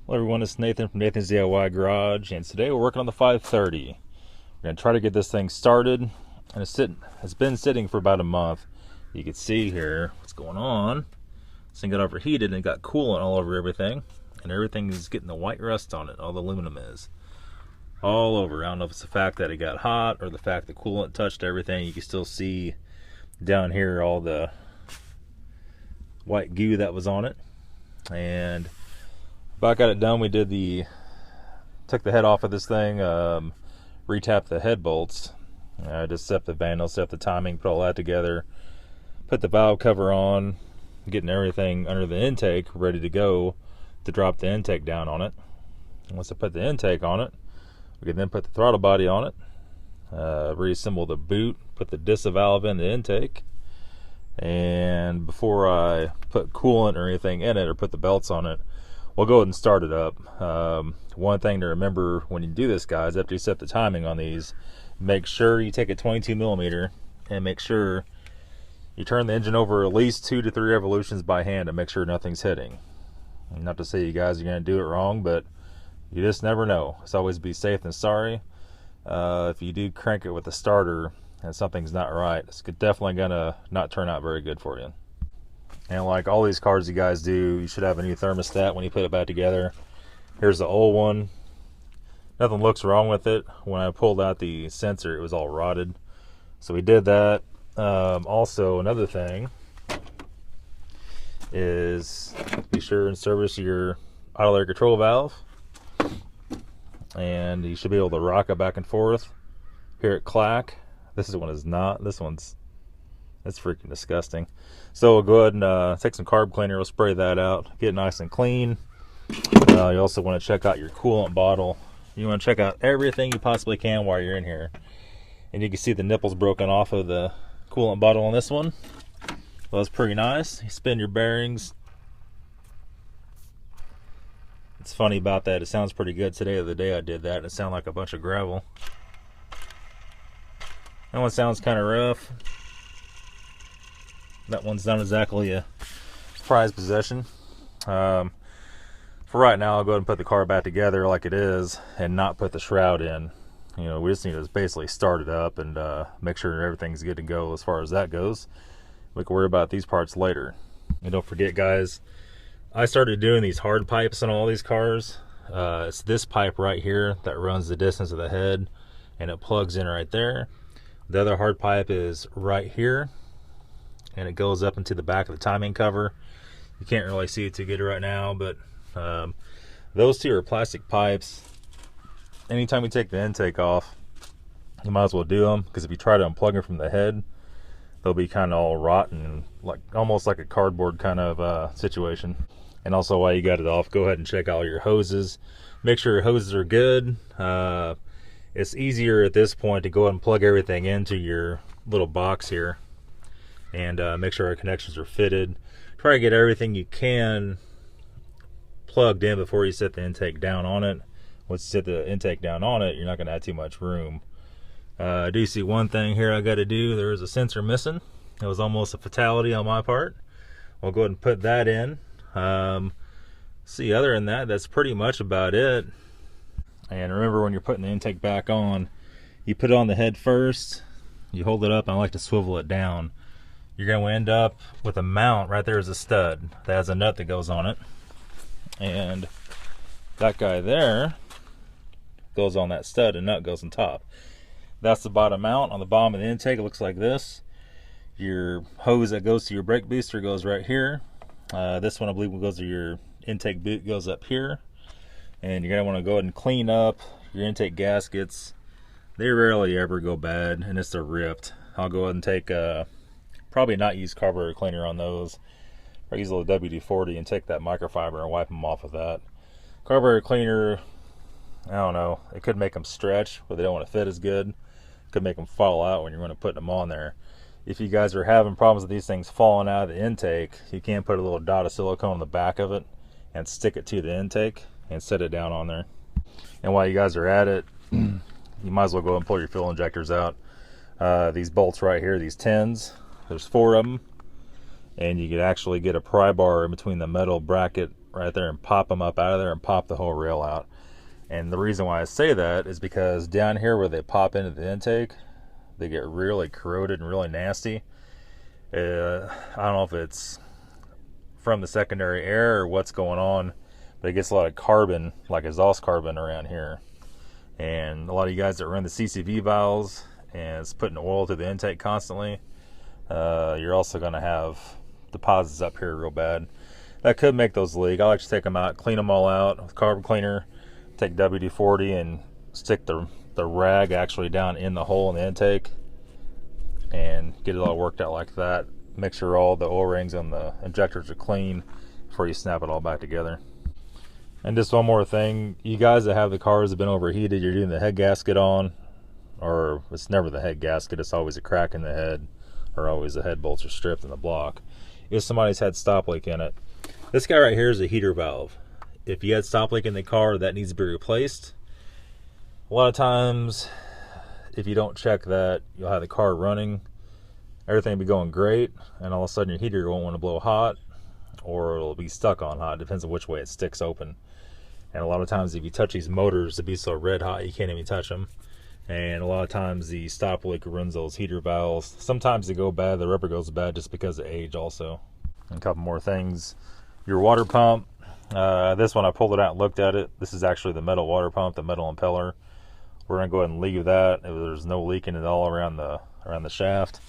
Hello everyone, it's Nathan from Nathan's DIY Garage, and today we're working on the 530. We're going to try to get this thing started, and it's been sitting for about a month. You can see here what's going on. This thing got overheated and got coolant all over everything, and everything is getting the white rust on it. All the aluminum is all over. I don't know if it's the fact that it got hot or the fact the coolant touched everything. You can still see down here all the white goo that was on it. And about got it done. We took the head off of this thing, retapped the head bolts, just set the vandal, set the timing, put all that together, put the valve cover on, getting everything under the intake ready to go to drop the intake down on it. And once I put the intake on it, we can then put the throttle body on it, reassemble the boot, put the DISA valve in the intake, and before I put coolant or anything in it or put the belts on it, we'll go ahead and start it up. One thing to remember when you do this, guys, after you set the timing on these, make sure you take a 22mm and make sure you turn the engine over at least 2 to 3 revolutions by hand to make sure nothing's hitting. Not to say you guys are going to do it wrong, but you just never know. It's always be safe than sorry. If you do crank it with the starter and something's not right, it's definitely going to not turn out very good for you. And like all these cars you guys do, you should have a new thermostat when you put it back together. Here's the old one. Nothing looks wrong with it. When I pulled out the sensor, it was all rotted. So we did that. Also, another thing is be sure and service your idle air control valve. And you should be able to rock it back and forth. Hear it clack. This one is not. That's freaking disgusting. So we'll go ahead and take some carb cleaner. We'll spray that out, get it nice and clean. You also want to check out your coolant bottle. You want to check out everything you possibly can while you're in here. And you can see the nipples broken off of the coolant bottle on this one. Well, that's pretty nice. You spin your bearings. It's funny about that. It sounds pretty good. Today of the day I did that, and it sounded like a bunch of gravel. That one sounds kind of rough. That one's not exactly a prized possession. For right now, I'll go ahead and put the car back together like it is and not put the shroud in. You know, we just need to basically start it up and make sure everything's good to go as far as that goes. We can worry about these parts later. And don't forget, guys, I started doing these hard pipes on all these cars. It's this pipe right here that runs the distance of the head, and it plugs in right there. The other hard pipe is right here, and it goes up into the back of the timing cover. You can't really see it too good right now, but those two are plastic pipes. Anytime you take the intake off, you might as well do them, because if you try to unplug them from the head, they'll be kind of all rotten, like almost like a cardboard kind of situation. And also, while you got it off, go ahead and check out your hoses. Make sure your hoses are good. It's easier at this point to go ahead and plug everything into your little box here and make sure our connections are fitted. Try to get everything you can plugged in before you set the intake down on it. Once you set the intake down on it, you're not going to have too much room. I do see one thing here I got to do. There is a sensor missing. It was almost a fatality on my part. I'll go ahead and put that in. See, other than that, that's pretty much about it. And remember, when you're putting the intake back on, you put it on the head first, you hold it up, and I like to swivel it down. You're going to end up with a mount. Right there is a stud that has a nut that goes on it, and that guy there goes on that stud, and nut goes on top. That's the bottom mount. On the bottom of the intake, it looks like this. Your hose that goes to your brake booster goes right here. This one, I believe, goes to your intake boot, goes up here. And you're going to want to go ahead and clean up your intake gaskets. They rarely ever go bad unless they're ripped. I'll go ahead and take, probably not use carburetor cleaner on those. Or use a little WD-40 and take that microfiber and wipe them off of that. Carburetor cleaner, I don't know, it could make them stretch where they don't want to fit as good. It could make them fall out when you're going to put them on there. If you guys are having problems with these things falling out of the intake, you can put a little dot of silicone on the back of it and stick it to the intake and set it down on there. And while you guys are at it, you might as well go and pull your fuel injectors out. These bolts right here, these 10s, there's 4 of them, and you could actually get a pry bar in between the metal bracket right there and pop them up out of there and pop the whole rail out. And the reason why I say that is because down here where they pop into the intake, they get really corroded and really nasty. I don't know if it's from the secondary air or what's going on, but it gets a lot of carbon, like exhaust carbon around here. And a lot of you guys that run the CCV valves and it's putting oil to the intake constantly, you're also going to have deposits up here real bad. That could make those leak. I like to take them out, clean them all out with carb cleaner, take WD-40 and stick the rag actually down in the hole in the intake and get it all worked out like that. Make sure all the O-rings and the injectors are clean before you snap it all back together. And just one more thing, you guys that have the cars that have been overheated, you're doing the head gasket on, or it's never the head gasket, it's always a crack in the head, or always the head bolts are stripped in the block. If somebody's had stop leak in it, this guy right here is a heater valve. If you had stop leak in the car, that needs to be replaced. A lot of times, if you don't check that, you'll have the car running, everything will be going great, and all of a sudden your heater won't want to blow hot, or it'll be stuck on hot. It depends on which way it sticks open. And a lot of times if you touch these motors, they'll be so red hot you can't even touch them. And a lot of times the stop leak ruins those heater valves. Sometimes they go bad, the rubber goes bad just because of age also. And a couple more things. Your water pump, this one I pulled it out and looked at it. This is actually the metal water pump, the metal impeller. We're gonna go ahead and leave that. There's no leaking at all around the shaft,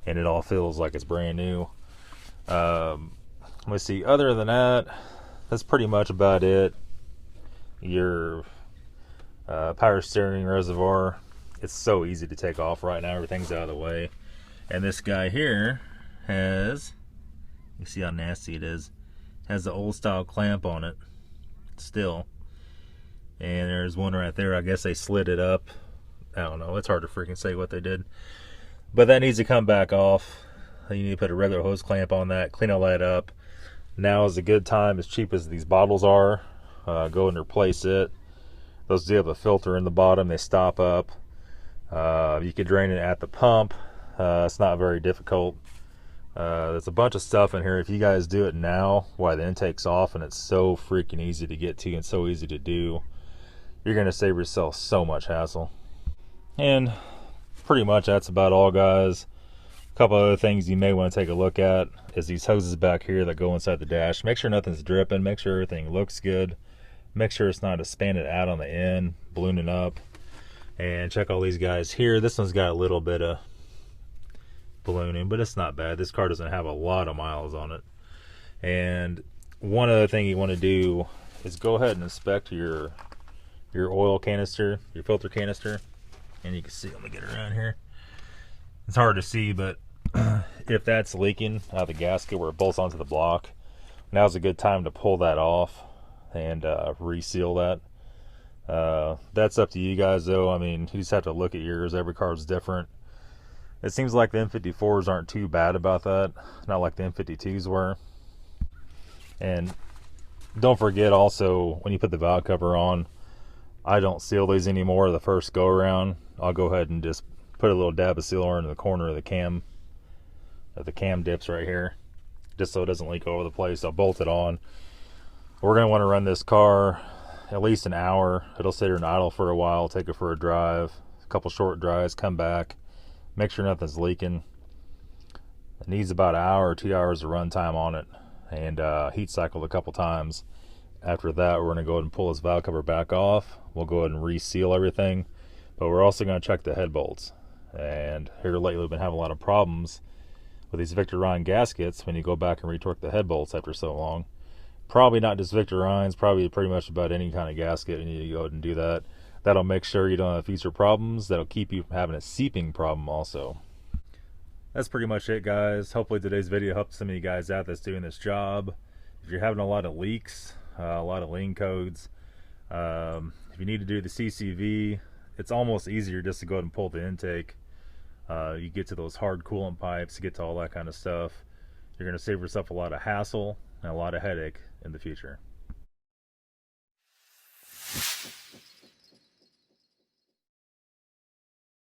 and it all feels like it's brand new. Let's see, other than that, that's pretty much about it. Your power steering reservoir, it's so easy to take off right now. Everything's out of the way. And this guy here has, you see how nasty it is, has the old style clamp on it still. And there's one right there. I guess they slid it up. I don't know, it's hard to freaking say what they did, but that needs to come back off. You need to put a regular hose clamp on that, clean all that up. Now is a good time, as cheap as these bottles are, go and replace it. Those do have a filter in the bottom, they stop up. You can drain it at the pump. It's not very difficult. There's a bunch of stuff in here. If you guys do it now while the intake's off, and it's so freaking easy to get to and so easy to do, you're going to save yourself so much hassle. And pretty much that's about all, guys. A couple other things you may want to take a look at is these hoses back here that go inside the dash. Make sure nothing's dripping, make sure everything looks good, make sure it's not expanded out on the end, ballooning up. And check all these guys here. This one's got a little bit of ballooning, but it's not bad. This car doesn't have a lot of miles on it. And one other thing you want to do is go ahead and inspect your oil canister, your filter canister. And you can see, let me get around here. It's hard to see, but if that's leaking out of the gasket where it bolts onto the block, now's a good time to pull that off and reseal that. That's up to you guys though. I mean, you just have to look at yours. Every car's different. It seems like the M54s aren't too bad about that, not like the M52s were. And don't forget also, when you put the valve cover on, I don't seal these anymore the first go around. I'll go ahead and just put a little dab of sealer into the corner of the cam dips right here, just so it doesn't leak all over the place. I'll bolt it on. We're going to want to run this car at least an hour. It'll sit here and idle for a while, take it for a drive, a couple short drives, come back, make sure nothing's leaking. It needs about an hour or 2 hours of run time on it, and heat cycled a couple times. After that, we're going to go ahead and pull this valve cover back off. We'll go ahead and reseal everything, but we're also going to check the head bolts. And here lately we've been having a lot of problems with these Victor Ryan gaskets when you go back and retorque the head bolts after so long. Probably not just Victor Ryan's, probably pretty much about any kind of gasket. You need to go ahead and do that. That'll make sure you don't have future problems. That'll keep you from having a seeping problem also. That's pretty much it, guys. Hopefully today's video helped some of you guys out that's doing this job. If you're having a lot of leaks, a lot of lean codes, if you need to do the CCV, it's almost easier just to go ahead and pull the intake. You get to those hard coolant pipes, you get to all that kind of stuff. You're going to save yourself a lot of hassle and a lot of headache in the future.